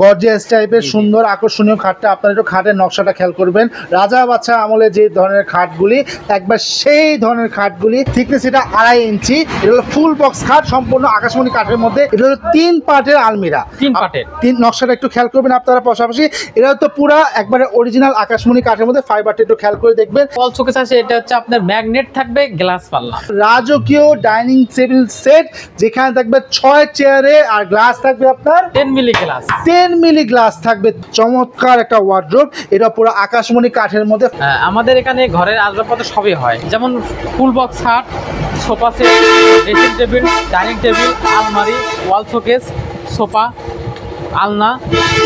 Gorgeous টাইপের সুন্দর আকর্ষণীয় খাটটা। আপনারা একটু খাটের নকশাটা খেয়াল করবেন। রাজা বাদশা আমলে যে ধরনের খাটগুলি, একবার সেই ধরনের খাটগুলি। থিকনেস এটা 2.5 ইঞ্চি। এটা হলো ফুল বক্স খাট, সম্পূর্ণ আকাশমণি কাঠের মধ্যে। এটা হলো 3 পার্টের আলমিরা, 3 পার্টের। নকশাটা একটু খেয়াল করবেন আপনারা। পাশাপাশি এটা তো পুরো একবারে অরিজিনাল আকাশমণি কাঠের মধ্যে। ফাইবারটা একটু খেয়াল করে দেখবেন। ওয়াল শোকেস আছে, এটা হচ্ছে আপনার ম্যাগনেট থাকবে, গ্লাস পাল্লা। রাজকীয় ডাইনিং টেবিল সেট, যেখানে থাকবে 6 চেয়ারে আর গ্লাস থাকবে আপনার 10 মিলি গ্লাস। 10 মিলি গ্লাস থাকবে। চমৎকার একটা ওয়ার্ড্রোব, এটা পুরো আকাশমণি কাঠের মধ্যে। আমাদের এখানে ঘরের আসবাবপত্র সবই হয়, যেমন ফুল বক্স খাট, sofa set, dressing table, dining table, আলমারি, ওয়াল শোকেস, সোফা, আলনা,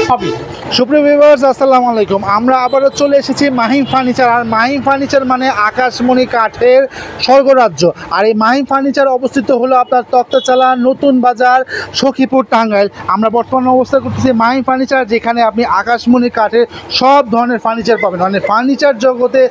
সবই। সুপ্রিয় ভিউয়ার্স, আসসালামু আলাইকুম। আমরা আবারও চলে এসেছি মাহিম ফার্নিচার। আর মাহিম ফার্নিচার মানে আকাশমণি কাঠের স্বর্গরাজ্য। আর এই মাহিম ফার্নিচার অবস্থিত হলো আপনার তক্তাচালা, নতুন বাজার, সখীপুর, টাঙ্গাইল। আমরা বর্তমানে অবস্থা করতেছি মাহিম ফার্নিচার, যেখানে আপনি আকাশমণি কাঠের সব ধরনের ফার্নিচার পাবেন। মানে ফার্নিচার জগতে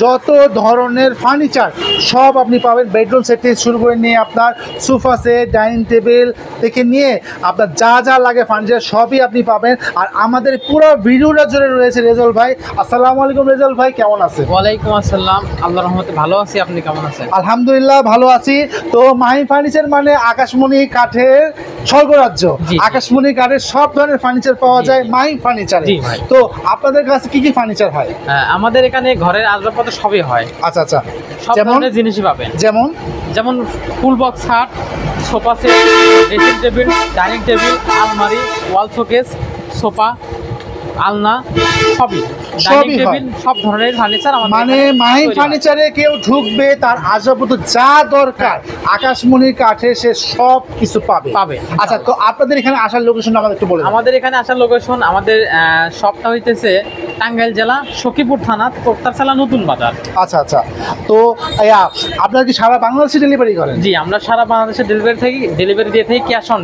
যত ধরনের ফার্নিচার সব আপনি পাবেন। বেডরুম সেট থেকে শুরু করে নিয়ে আপনার সোফা সেট, ডাইনিং টেবিল থেকে নিয়ে আপনার যা যা লাগে ফার্নিচার সবই আপনি পাবেন। আর আমাদের পুরো ভিডিওটা জুড়ে রয়েছে রেজাউল ভাই। আসসালামু আলাইকুম রেজাউল ভাই, কেমন আছেন? ওয়ালাইকুম আসসালাম, আল্লাহর রহমতে ভালো আছি। আপনি কেমন আছেন? আলহামদুলিল্লাহ ভালো আছি। তো মাহিম ফার্নিচার মানে আকাশমণি কাঠের স্বর্গরাজ্য। আকাশমণি কাঠের সব ধরনের ফার্নিচার পাওয়া যায় মাহিম ফার্নিচারে। তো আপনাদের কাছে কি কি ফার্নিচার হয়? আমাদের এখানে ঘরের আসবাবপত্র সবই হয়। আচ্ছা আচ্ছা, সব ধরনের জিনিসই পাবেন। যেমন ফুল বক্স খাট, sofa set, dressing table, dining table, আলমারি, ওয়াল শোকেস, সোফা, আলনা, সবই। ডাইনিং টেবিল, সব ধরনের ফার্নিচার আমাদের মানে মাহিম ফার্নিচারে কেউ ঢুকবে, তার আসবাবপত্র যা দরকার আকাশমণির কাঠে সে সব কিছু পাবে। আচ্ছা, তো আপনাদের এখানে আসার লোকেশন আমাদের একটু বলুন। আমাদের এখানে আসার লোকেশন, আমাদের শপটা হইতেছে টাঙ্গাইল জেলা, সখীপুর থানা, তক্তাচালা, নতুন বাজার। আচ্ছা আচ্ছা, তো আপনারা কি সারা বাংলাদেশে ডেলিভারি করেন? জি, আমরা সারা বাংলাদেশে ডেলিভারি দিয়ে থাকি। ক্যাশ অন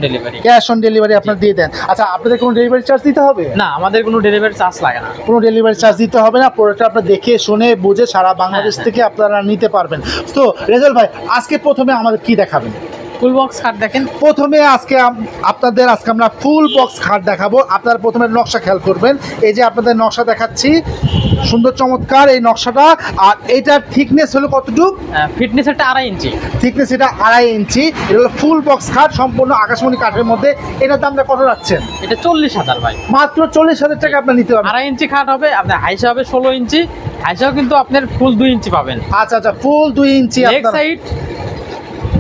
ডেলিভারি আপনারা দিয়ে দেন? আচ্ছা, আপনাদের কোনো ডেলিভারি চার্জ দিতে হবে? না, আমাদের কোনো ডেলিভারি চার্জ লাগে না। কোনো ডেলিভারি চার্জ দিতে হবে না। প্রোডাক্ট আপনারা দেখে শুনে বুঝে সারা বাংলাদেশ থেকে আপনারা নিতে পারবেন। তো রেজাউল ভাই, আজকে প্রথমে আমাদের কি দেখাবেন? ফুল বক্স খাট দেখেন। প্রথমে আজকে আমরা ফুল বক্স খাট দেখাবো। আপনারা প্রথমে নকশা খেয়াল করবেন। এই যে আপনাদের নকশা দেখাচ্ছি, সুন্দর চমৎকার এই নকশাটা। আর এটার থিকনেস হলো কতটুকু? ফিটনেস এটা 2.5 ইঞ্চি। থিকনেস এটা 2.5 ইঞ্চি। এটা হলো ফুল বক্স খাট, সম্পূর্ণ আকাশমণি কাঠের মধ্যে। এটার দামটা কত রাখছেন? এটা 40,000 ভাই। মাত্র 40,000 টাকা আপনার নিতে পারবেন। 2.5 ইঞ্চি খাট হবে, আপনার হাইসা হবে 16 ইঞ্চি। হাইসাও কিন্তু আপনার ফুল 2 ইঞ্চি পাবেন। আচ্ছা আচ্ছা, full 2 inch. Leg side,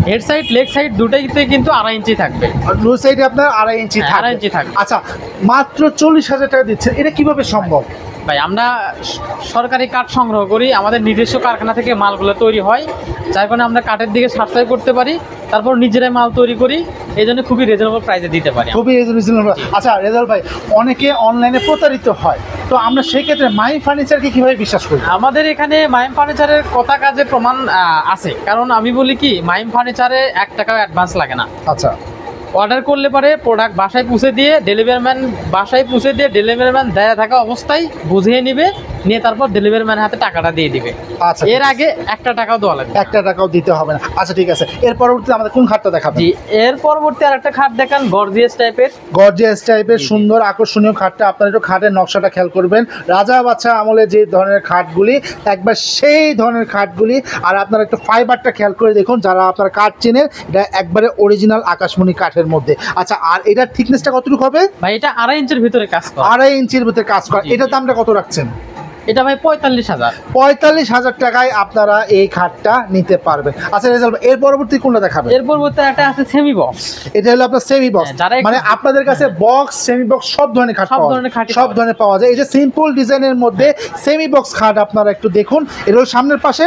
head side, leg side দুটাইতে কিন্তু 2.5 ইঞ্চি থাকবে। দু সাইডে আপনার 2.5 ইঞ্চি থাকবে। 2.5 ইঞ্চি থাকবে। আচ্ছা, মাত্র 40,000 টাকা দিচ্ছেন, এটা কিভাবে সম্ভব? ভাই, আমরা সরকারি কাঠ সংগ্রহ করি, আমাদের নিজস্ব কারখানা থেকে মালগুলো তৈরি হয়, যার কারণে আমরা কাঠের দিকে সাশ্রয় করতে পারি, তারপর নিজেরাই মাল তৈরি করি, এই জন্য খুবই রিজনেবল প্রাইসে দিতে পারি। খুবই রিজনেবল। আচ্ছা রেজাউল ভাই, অনেকে অনলাইনে প্রতারিত হয়, তো আমরা সেই ক্ষেত্রে মাহিম ফার্নিচারকে কিভাবে বিশ্বাস করি? আমাদের এখানে মাহিম ফার্নিচারের কথা কাজে প্রমাণ আছে, কারণ আমি বলি কি, মাহিম ফার্নিচারে 1 টাকাও অ্যাডভান্স লাগে না। আচ্ছা, অর্ডার করলে পরে প্রোডাক্ট বাসায় পৌঁছে দিয়ে ডেলিভারি ম্যান দেয়া থাকা অবস্থায় বুঝিয়ে নিবে, নিয়ে তারপর ডেলিভারি ম্যানের হাতে টাকাটা দিয়ে দিবে। আচ্ছা, এর আগে 1 টাকাও দেওয়া লাগবে। 1 টাকাও দিতে হবে না। আচ্ছা ঠিক আছে, এর পরবর্তীতে আমাদের কোন খাটটা দেখাবেন? জি, এর পরবর্তী আরেকটা খাট দেখান, গর্জিয়াস টাইপের সুন্দর আকর্ষণীয় খাটটা। আপনারা একটু খাটের নকশাটা খেয়াল করবেন। রাজা বাদশা আমলে যে ধরনের খাটগুলি, একবার সেই ধরনের খাটগুলি। আর আপনারা একটু ফাইবারটা খেয়াল করে দেখুন, যারা আপনারা কাঠ চেনেন, এটা একবারে অরিজিনাল আকাশমণি কাঠের মধ্যে। আচ্ছা, আর এটার থিকনেসটা কতটুকু হবে? ভাই, এটা 2.5 ইঞ্চির ভিতরে কাজ করে। 2.5 ইঞ্চির ভিতরে কাজ করে। এটার দামটা কত রাখছেন? এটা ভাই 45,000। 45,000 টাকায় আপনারা এই খাটটা নিতে পারবেন। আচ্ছা রেজাল্ট, এর পরবর্তী কোনটা দেখাবেন? এর পরবর্তী একটা আছে সেমি বক্স। এটা হলো আপনার সেমি বক্স, মানে আপনাদের কাছে বক্স, সেমি বক্স সব ধরনের খাট সব ধরনের পাওয়া যায়। এই যে সিম্পল ডিজাইনের মধ্যে সেমি বক্স খাট আপনারা একটু দেখুন। এটা হলো সামনের পাশে,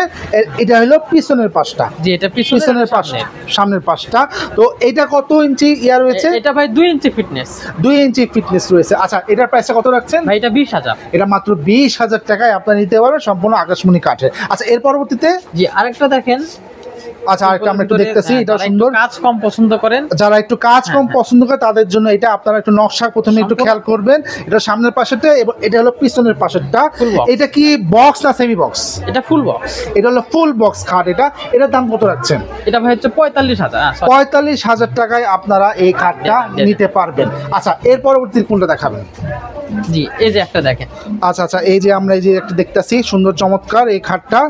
এটা হলো পিছনের পাশটা। জি, এটা পিছনের পাশে, সামনের পাশটা। তো এটা কত ইঞ্চি রয়েছে? এটা ভাই 2 ইঞ্চি ফিটনেস। 2 ইঞ্চি ফিটনেস রয়েছে। আচ্ছা, এটার প্রাইসটা কত রাখছেন? ভাই, এটা 20,000। এটা মাত্র 20,000 টাকায় আপনারা নিতে পারবেন, সম্পূর্ণ আকাশমণি কাঠের। আচ্ছা, এর পরবর্তীতে জি আরেকটা দেখেন, আচ্ছা, আরেকটা আমরা একটু দেখতেছি, এটা যারা একটু সুন্দর। কাজ কম পছন্দ করেন, যারা একটু কাজ কম পছন্দ করে তাদের জন্য এটা, আপনারা একটু নকশা প্রথমে একটু খেয়াল করবেন। এটা সামনের পাশেরটা এবং এটা হলো পিছনের পাশেরটা। Full box। এটা কি বক্স না সেমি বক্স? এটা ফুল বক্স। এটা হলো ফুল বক্স খাট। এটার দাম কত রাখছেন? এটা ভাই হচ্ছে 45,000। 45,000 টাকায় আপনারা এই খাটটা নিতে পারবেন। আচ্ছা, এর পরবর্তী কোনটা দেখাবেন? জি, এই যে একটা দেখেন। আচ্ছা আচ্ছা, এই যে আমরা এই যে একটা দেখতেছি সুন্দর চমৎকার এই খাটটা।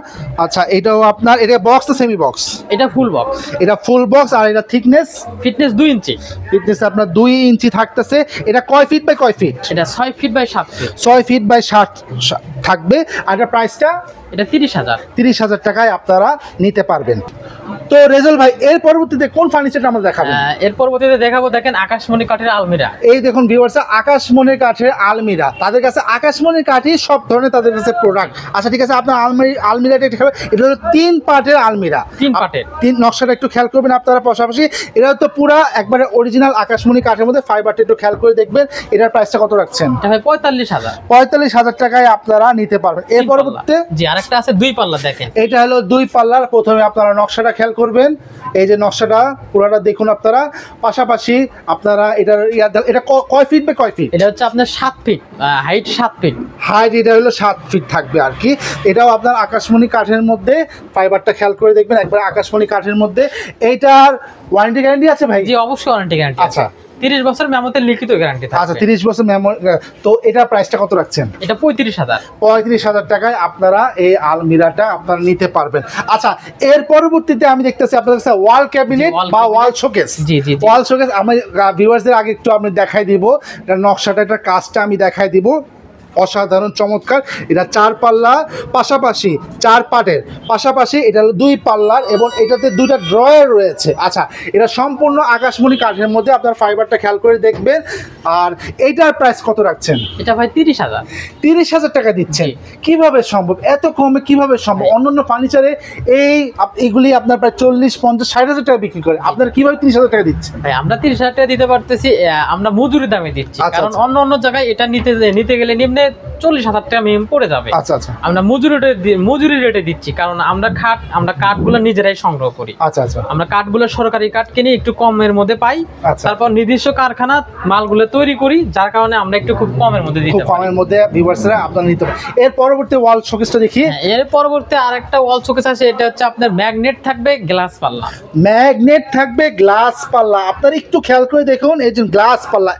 আচ্ছা, এটাও আপনার, এটা বক্স না সেমি বক্স? এটা ফুল বক্স। এটা ফুল বক্স। আর এটা থিকনেস? ফিটনেস 2 ইঞ্চি। ফিটনেস আপনার 2 ইঞ্চি থাকতেছে। এটা কয় ফিট বাই কয় ফিট? এটা 6 feet by 7 feet. 6 feet by 7 থাকবে। আর এটা প্রাইসটা? এটা 30,000। 30,000 টাকায় আপনারা নিতে পারবেন। তো রেজাল ভাই, এর পরবর্তীতে কোন ফার্নিচারটা আমরা দেখাবো? এর পরবর্তীতে দেখাবো, দেখেন আকাশমণি কাঠের আলমিরা। এই দেখুন ভিউয়ার্স, আকাশমণি কাঠের আলমিরা। তাদের কাছে আকাশমণি কাঠই সব ধরনের তাদের কাছে প্রোডাক্ট। আচ্ছা ঠিক আছে, আপনার আলমিরাটা একটু খেয়াল, এটা হলো 3 পার্টের আলমিরা। 3 পার্টের। 3 নকশাটা একটু খেয়াল করবেন আপনারা পাশাপাশি। এটা তো পুরো একবারে অরিজিনাল আকাশমণি কাঠের মধ্যে ফাইবারটা একটু খেয়াল করে দেখবেন। এটার প্রাইসটা কত রাখছেন? এটা ভাই 45,000। 45,000 টাকায় আপনারা নিতে পারবেন। এর পরবর্তীতে জি, আরেকটা আছে 2 পাল্লা, দেখেন। এটা হলো 2 পাল্লার। প্রথমে আপনারা নকশাটা খেয়াল করবেন, এই যে নকশাটা পুরোটা দেখুন আপনারা। পাশাপাশি আপনারা এটা কয় ফিট বাই কয় ফিট? এটা হচ্ছে আপনার 7 ফিট হাইট, 7 ফিট হাইট। এটা হলো 7 ফিট থাকবে আর কি। এটাও আপনার আকাশমণি কাঠের মধ্যে, ফাইবারটা খেয়াল করে দেখবেন, একবার আকাশমণি কাঠের মধ্যে। এইটার ওয়ারেন্টি গ্যারান্টি আছে ভাই? জি, অবশ্যই ওয়ারেন্টি গ্যারান্টি আছে। আচ্ছা, 30 বছর মেমোতে লিখিত গ্যারান্টি থাকবে। আচ্ছা 30 বছর মেমোরি। তো এটা প্রাইসটা কত রাখছেন? এটা 35,000। 35,000 টাকায় আপনারা এই আলমিরাটা আপনারা নিতে পারবেন। আচ্ছা, এর পরবর্তীতে আমি দেখতেছি আপনাদের কাছে ওয়াল ক্যাবিনেট বা ওয়াল শোকেস। জি জি, ওয়াল শোকেস আমি ভিউয়ার্সদের আগে একটু আমি দেখাই দিব। এটা নকশাটা, এটা কাজটা আমি দেখাই দিব। অসাধারণ চমৎকার। এটা 4 পাল্লা, পাশাপাশি 4 পার্টের, পাশাপাশি এটা হলো 2 পাল্লার এবং এটাতে 2টা ড্রয়ার রয়েছে। আচ্ছা, এটা সম্পূর্ণ আকাশমণি কাঠের মধ্যে, আপনার ফাইবারটা খেয়াল করে দেখবেন। আর এইটার প্রাইস কত রাখছেন? এটা ভাই 30,000। 30,000 টাকা দিচ্ছেন? কিভাবে সম্ভব? এত কমে কিভাবে সম্ভব? অন্যান্য ফার্নিচারে এইগুলি আপনার প্রায় 40, 50, 60,000 টাকা বিক্রি করে, আপনারা কিভাবে 30,000 টাকা দিচ্ছেন? ভাই আমরা 30,000 টাকা দিতে পারতেছি, আমরা মজুরি দামে দিচ্ছি। আচ্ছা, কারণ আচ্ছা। অন্য জায়গায় এটা নিতে গেলে নিম্নে 40,000 টাকা মিনিমাম পড়ে যাবে। আচ্ছা আচ্ছা আমরা মজুরি রেটে দিচ্ছি, কারণ আমরা কাঠগুলো নিজেরাই সংগ্রহ করি। আচ্ছা আচ্ছা আমরা কাঠগুলো সরকারি কাঠ কিনে একটু কমের মধ্যে পাই। আচ্ছা। তারপর নিজস্ব কারখানা মালগুলো তৈরি করি, যার কারণে আমরা একটু খুব কমের মধ্যে দিতে খুব পারি। কমের মধ্যে ভিউয়ার্সরা আপনারা নিতে পারেন। এর পরবর্তী ওয়াল শোকেসটা দেখি। হ্যাঁ, এর পরবর্তী আরেকটা ওয়াল শোকেস আছে, এটা হচ্ছে আপনার ম্যাগনেট থাকবে, গ্লাস পাল্লা। ম্যাগনেট থাকবে, গ্লাস পাল্লা। আপনারা একটু খেয়াল করে দেখুন, এই যে গ্লাস পাল্লা,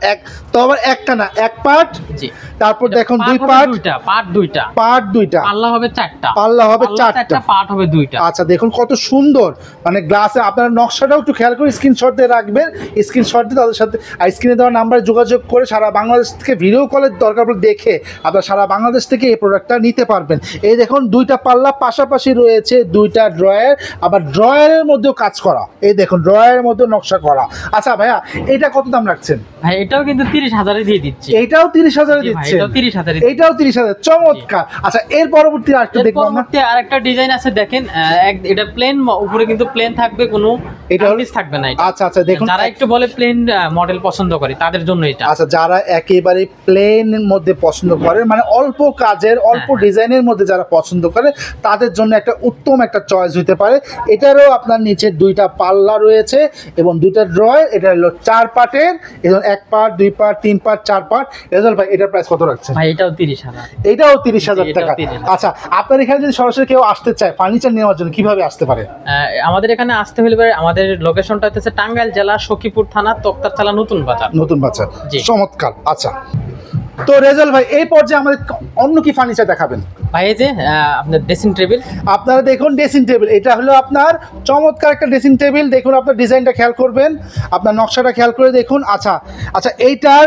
তো আবার একটা না, এক পার্ট। জি। তারপর দেখুন 2 পার্ট, পার্ট, দুইটা পার্ট 2টা, পাল্লা হবে 4টা, পাল্লা হবে 4টা, পার্ট হবে 2টা। আচ্ছা দেখুন কত সুন্দর, মানে গ্লাসে আপনারা নকশাটাও একটু খেয়াল করে স্ক্রিনশট দিয়ে রাখবেন। স্ক্রিনশট দিয়ে তাদের সাথে স্ক্রিনে দেওয়া নাম্বারে যোগাযোগ করে সারা বাংলাদেশ থেকে ভিডিও কলের দরকার পড়লে দেখে আপনারা সারা বাংলাদেশ থেকে এই প্রোডাক্টটা নিতে পারবেন। এই দেখুন 2টা পাল্লা, পাশাপাশি রয়েছে 2টা ড্রয়ার, আবার ড্রয়ারের মধ্যেও কাজ করা। এই দেখুন ড্রয়ারের মধ্যে নকশা করা। আচ্ছা ভাইয়া, এটা কত দাম রাখছেন? ভাই এটাও কিন্তু 30,000 এ দিয়ে দিচ্ছি। এটাও 30,000 জি ভাই, দিচ্ছেন? এটাও 30,000 এ। এটাও 30,000, চমৎকার। আচ্ছা, এর পরবর্তী আরেকটা এর দেখবো আমরা। পরবর্তী আরেকটা ডিজাইন আছে, দেখেন। এটা প্লেন, উপরে কিন্তু প্লেন থাকবে, কোনো এটা কার্নিশ থাকবে না। এটা আচ্ছা আচ্ছা দেখুন, যারা একটু বলে প্লেন মডেল পছন্দ করে তাদের জন্য এটা। আচ্ছা যারা একেবারে প্লেনের মধ্যে পছন্দ করে, মানে অল্প কাজের, অল্প ডিজাইনের মধ্যে যারা পছন্দ করে, তাদের জন্য একটা উত্তম একটা চয়েস হতে পারে। এটারও আপনার নিচে 2টা পাল্লা রয়েছে এবং 2টা ড্রয়ার। এটা হলো 4 পার্টের, এবং 1 part, 2 part, 3 part, 4 part. Result ভাই, এটার প্রাইস কত রাখছেন? ভাই এটাও 30,000। এটাও 30,000 এটাও টাকা। 30,000। আচ্ছা, আপনার এখানে যদি সরাসরি কেউ আসতে চায় ফার্নিচার নেওয়ার জন্য, কিভাবে আসতে পারে? আমাদের এখানে আসতে হলে আমাদের লোকেশনটা হচ্ছে টাঙ্গাইল জেলা সখীপুর থানা, তক্তারচালা, নতুন বাজার। নতুন বাজার। জি। চমৎকার। আচ্ছা, তো রেজাল্ট ভাই, এই পর্যায়ে আমাদের অন্য কি ফার্নিচার দেখাবেন? ভাই এই যে আপনার ড্রেসিং টেবিল। আপনারা দেখুন ড্রেসিং টেবিল, এটা হলো আপনার চমৎকার একটা ড্রেসিং টেবিল। দেখুন আপনার ডিজাইনটা খেয়াল করবেন, আপনার নকশাটা খেয়াল করে দেখুন। আচ্ছা আচ্ছা, এইটার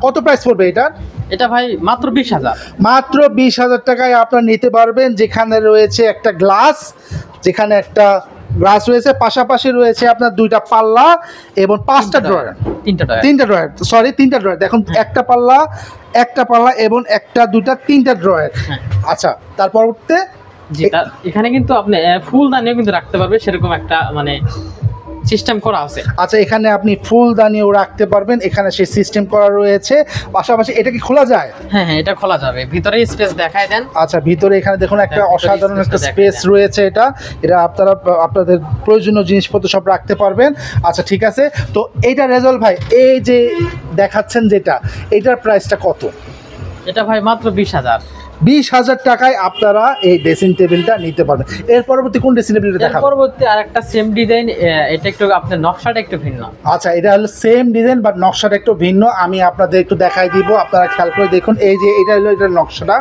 কত প্রাইস পড়বে এটার? এটা ভাই মাত্র 20,000। মাত্র 20,000 টাকায় আপনারা নিতে পারবেন। যেখানে রয়েছে একটা গ্লাস, যেখানে একটা গ্লাস রয়েছে, পাশাপাশি রয়েছে আপনার 2টা পাল্লা এবং 5টা ড্রয়ার। 3টা ড্রয়ার, সরি 3টা ড্রয়ার। দেখুন একটা পাল্লা এবং 1টা 2টা 3টা ড্রয়ার। আচ্ছা, তার পরবর্তীতে এখানে কিন্তু আপনি ফুলদানিও কিন্তু রাখতে পারবে, সেরকম একটা মানে সিস্টেম করা আছে। আচ্ছা, এখানে আপনি ফুলদানিও রাখতে পারবেন, এখানে সেই সিস্টেম করা রয়েছে। পাশাপাশি এটা কি খোলা যায়? হ্যাঁ হ্যাঁ, এটা খোলা যাবে। ভিতরে স্পেস দেখায় দেন। আচ্ছা, ভিতরে এখানে দেখুন একটা ভিতরে অসাধারণ একটা স্পেসটা স্পেস দেখায় দেন। রয়েছে। এটা আপনারা আপনাদের প্রয়োজনীয় জিনিসপত্র সব রাখতে পারবেন। আচ্ছা ঠিক আছে, তো এইটা রেজাল্ট ভাই এই যে দেখাচ্ছেন যেটা, এটার প্রাইসটা কত? এটা ভাই মাত্র 20,000। 20,000 টাকায় আপনারা এই ড্রেসিং টেবিলটা নিতে পারবেন। এর পরবর্তী কোন ড্রেসিং টেবিলটা এর দেখাবেন? পরবর্তী আরেকটা সেম ডিজাইন, এটা একটু আপনার নকশাটা একটু ভিন্ন। আচ্ছা, এটা হলো সেম ডিজাইন বাট নকশাটা একটু ভিন্ন। আমি আপনাদের একটু দেখাই দিব, আপনারা খেয়াল করে দেখুন। এই যে এটা হলো এটার নকশাটা,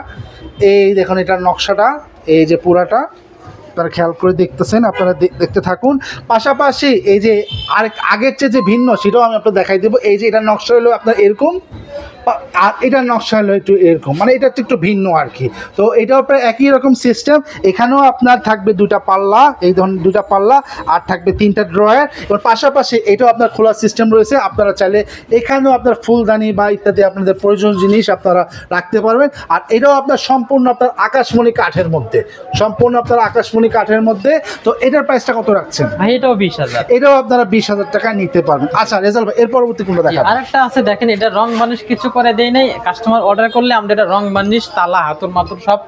এই দেখুন এটার নকশাটা, এই যে পুরাটা আপনারা খেয়াল করে দেখতেছেন, আপনারা দেখতে থাকুন। পাশাপাশি এই যে আগের চেয়ে যে ভিন্ন সেটাও আমি আপনাদের দেখাই দেবো। এই যে এটার নকশা হলো আপনার এরকম, আর এটার নকশা হলো একটু এরকম, মানে এটা একটু ভিন্ন আর কি। তো এটাও প্রায় একই রকম সিস্টেম। এখানেও আপনার থাকবে দুটা পাল্লা, এই ধরুন দুটা পাল্লা, আর থাকবে 3টা ড্রয়ার। এবার পাশাপাশি এটাও আপনার খোলা সিস্টেম রয়েছে। আপনারা চাইলে এখানেও আপনার ফুলদানি বা ইত্যাদি আপনাদের প্রয়োজনীয় জিনিস আপনারা রাখতে পারবেন। আর এটাও আপনার সম্পূর্ণ আপনার আকাশমণি কাঠের মধ্যে, সম্পূর্ণ আপনার আকাশমণি কাঠের মধ্যে। তো এটার প্রাইসটা কত রাখছেন? ভাই এটাও 20,000। এটাও আপনারা 20,000 টাকা নিতে পারবেন। আচ্ছা রেজাল্ট ভাই, এর পরবর্তী কোনটা দেখাবেন? আরেকটা আছে দেখেন, এটা রং বানিশ কিছু করে দেই নাই। কাস্টমার অর্ডার করলে আমরা এটা রং বানিশ, তালা, হাতুর মাতুর সব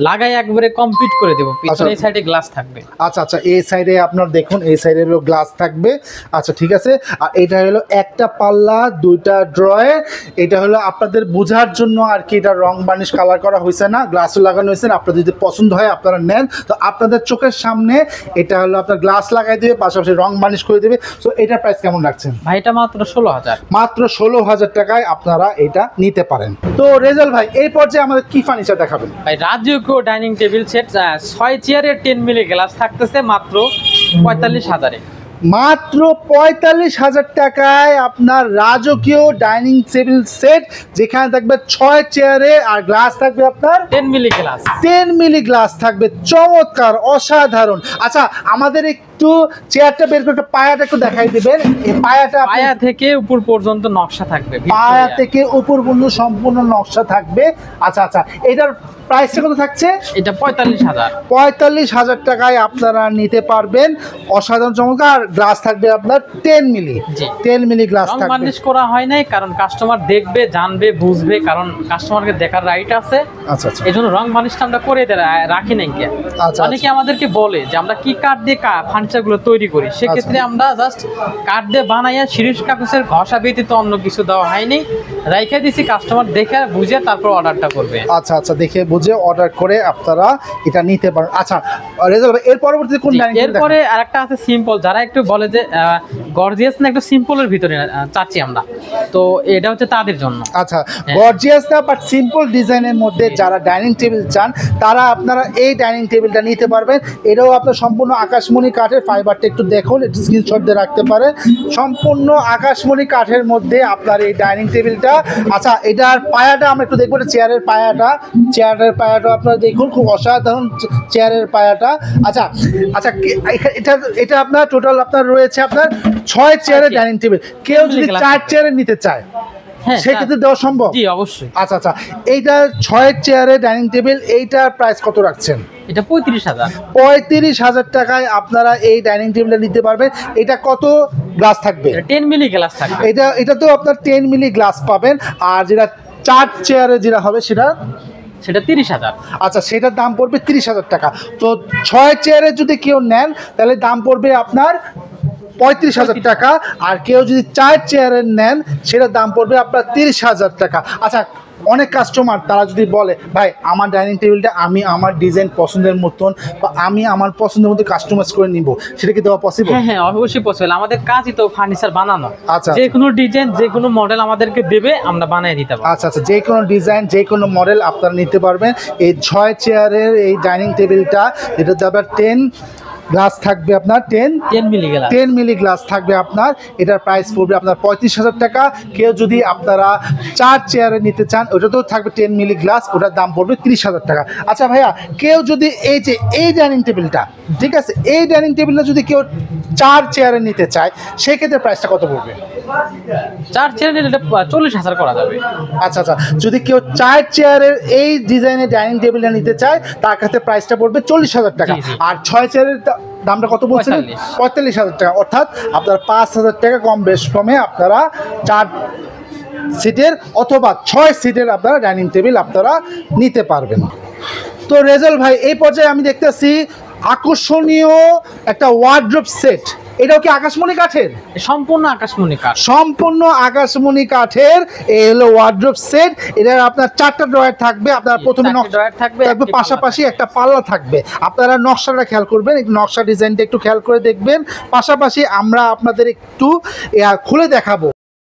লাগাই একবারে কমপ্লিট করে দেবো। পিছনে এই সাইডে গ্লাস থাকবে। আচ্ছা আচ্ছা, এই সাইডে আপনার দেখুন, এই সাইডে হলো গ্লাস থাকবে। আচ্ছা ঠিক আছে। আর এটা হলো একটা পাল্লা, দুইটা ড্রয়ার। এটা হলো আপনাদের বোঝার জন্য আর কি, এটা রং বানিশ কালার করা হয়েছে না, গ্লাসও লাগানো হয়েছে না। আপনাদের যদি পছন্দ হয় আপনারা নেন, তো আপনাদের চোখের সামনে এটা হলো আপনার গ্লাস লাগাই দেবে, পাশাপাশি রং বানিশ করে দেবে। সো এটার প্রাইস কেমন রাখছেন? ভাই এটা মাত্র 16,000। মাত্র 16,000 টাকায় আপনারা এটা নিতে পারেন। তো রেজাল্ট ভাই, এই পর্যায়ে আমাদের কি ফার্নিচার দেখাবেন? ভাই রাজকীয় ডাইনিং টেবিল সেট 6 চেয়ারের 10 মিলি গ্লাস থাকতেছে মাত্র 45,000-এ। মাত্র 45,000 টাকায় আপনার রাজকীয় ডাইনিং টেবিল সেট, যেখানে থাকবে 6 চেয়ারে আর গ্লাস থাকবে আপনার 10 মিলি গ্লাস। 10 মিলি গ্লাস থাকবে। চমৎকার, অসাধারণ। আচ্ছা, আমাদের একটু চেয়ারটা বের করে পায়াটা একটু দেখাই দিবেন। এই পায়াটা পায়া থেকে উপর পর্যন্ত নকশা থাকবে। পায়া থেকে উপর পর্যন্ত সম্পূর্ণ নকশা থাকবে। আচ্ছা আচ্ছা, এটার প্রাইসটা কত থাকছে? এটা 45,000। 45,000 টাকায় আপনারা নিতে পারবেন। অসাধারণ চমৎকার। গ্লাস থাকবে আপনার 10 মিলি, জি। 10 মিলি গ্লাস রং থাকবে। বানিশ করা হয় নাই, কারণ কাস্টমার দেখবে, জানবে, বুঝবে, কারণ কাস্টমারকে দেখার রাইট আছে। আচ্ছা আচ্ছা এই জন্য রং বানিশটা আমরা করে রাখি নাই। আচ্ছা, অনেকে আমাদেরকে বলে যে আমরা কি কাঠ দিয়ে ফার্নিচারগুলো তৈরি করি, সেক্ষেত্রে আমরা জাস্ট কাঠ দিয়ে বানাইয়া শিরিষ কাগজের ঘষা ব্যতীত অন্য কিছু দেওয়া হয়নি, রাইখে দিছি। কাস্টমার দেখে বুঝে তারপর অর্ডারটা করবে। আচ্ছা আচ্ছা, দেখে বুঝে অর্ডার করে আপনারা এটা নিতে পারেন। আচ্ছা রেজাল্ট ভাই, এর পরবর্তীতে কোন ডাইনিং টেবিল? এরপরে আরেকটা আছে সিম্পল, যারা একটু বলে যে গর্জিয়াস না, একটু সিম্পলের ভিতরে চাচ্ছি আমরা, তো এটা হচ্ছে তাদের জন্য। আচ্ছা, গর্জিয়াস না বাট সিম্পল ডিজাইনের মধ্যে যারা ডাইনিং টেবিল চান, তারা আপনারা এই ডাইনিং টেবিলটা নিতে পারবেন। এটাও আপনার সম্পূর্ণ আকাশমণি কাঠের। ফাইবারটা একটু দেখুন, একটু স্ক্রিনশট দিয়ে রাখতে পারেন। সম্পূর্ণ আকাশমণি কাঠের মধ্যে আপনার এই ডাইনিং টেবিলটা। আচ্ছা, এটার পায়াটা আমরা একটু দেখবো, চেয়ারের পায়াটা, চেয়ারের পায়াটা আপনারা দেখুন, খুব অসাধারণ চেয়ারের পায়াটা। আচ্ছা আচ্ছা, এটা এটা আপনার টোটাল আপনার রয়েছে আপনার 6 চেয়ারের ডাইনিং টেবিল। কেউ যদি 4 চেয়ারের নিতে চায় হ্যাঁ, সেক্ষেত্রে দেওয়া সম্ভব? জি অবশ্যই। আচ্ছা আচ্ছা, এইটা 6 চেয়ারের ডাইনিং টেবিল, এইটার প্রাইস কত রাখছেন? এটা 35,000। 35,000 টাকায় আপনারা এই ডাইনিং টেবিলটা নিতে পারবেন। এটা কত গ্লাস থাকবে? 10 মিলি গ্লাস থাকবে। এটা তো আপনার 10 মিলি গ্লাস পাবেন। আর যেটা 4 চেয়ারে যেটা হবে সেটা 30,000। আচ্ছা, সেটার দাম পড়বে 30,000 টাকা। তো 6 চেয়ারে যদি কেউ নেন তাহলে দাম পড়বে আপনার 35,000 টাকা। আর কেউ যদি 4 চেয়ারের নেন সেটার দাম পড়বে আপনার 30,000 টাকা। আচ্ছা, অনেক কাস্টমার তারা যদি বলে ভাই আমার ডাইনিং টেবিলটা আমি আমার ডিজাইন পছন্দের মতন বা আমি আমার পছন্দের মতো কাস্টমাইজ করে নিব, সেটা কি দেওয়া পসিবল? হ্যাঁ হ্যাঁ, অবশ্যই পসিবল। আমাদের কাজই তো ফার্নিচার বানানো। আচ্ছা, যে কোনো ডিজাইন, যে কোনো মডেল আমাদেরকে দেবে, আমরা বানিয়ে দিতে পারবো। আচ্ছা আচ্ছা, যে কোনো ডিজাইন, যে কোনো মডেল আপনারা নিতে পারবেন। এই 6 চেয়ারের এই ডাইনিং টেবিলটা, যেটা আবার 10 গ্লাস থাকবে আপনার, 10 মিলি গ্লাস। 10 মিলি গ্লাস থাকবে আপনার। এটার প্রাইস পড়বে আপনার 35,000 টাকা। কেউ যদি আপনারা 4 চেয়ারে নিতে চান, ওটা তো থাকবে 10 মিলি গ্লাস, ওটার দাম পড়বে 30,000 টাকা। আচ্ছা ভাইয়া, কেউ যদি এই যে এই ডাইনিং টেবিলটা, ঠিক আছে, এই ডাইনিং টেবিলটা যদি কেউ 4 চেয়ারে নিতে চায়, সেক্ষেত্রে প্রাইসটা কত পড়বে? 4 চেয়ার নিলে 40,000 করা যাবে। আচ্ছা আচ্ছা, যদি কেউ 4 চেয়ারের এই ডিজাইনের ডাইনিং টেবিলটা নিতে চায় তার কাছে প্রাইসটা পড়বে 40,000 টাকা। জি, জি। আর 6 চেয়ারের দামটা কত বলছিলেন? 45,000 টাকা, অর্থাৎ আপনার 5,000 টাকা কম বেশ কমে আপনারা 4 সিটের অথবা 6 সিটের আপনারা ডাইনিং টেবিল আপনারা নিতে পারবেন। তো রেজাল ভাই, এই পর্যায়ে আমি দেখতেছি আকর্ষণীয় একটা ওয়ার্ড্রোব সেট, এটাও কি আকাশমণি কাঠের? সম্পূর্ণ আকাশমণি কাঠ। সম্পূর্ণ আকাশমণি কাঠের এই হলো ওয়ার্ড্রোব সেট। এটার আপনার 4টা ড্রয়ার থাকবে, আপনার প্রথমে 4টি ড্রয়ার থাকবে, একটি পাশাপাশি একটা পাল্লা থাকবে। আপনারা নকশাটা খেয়াল করবেন, একটু নকশা ডিজাইনটা একটু খেয়াল করে দেখবেন। পাশাপাশি আমরা আপনাদের একটু খুলে দেখাবো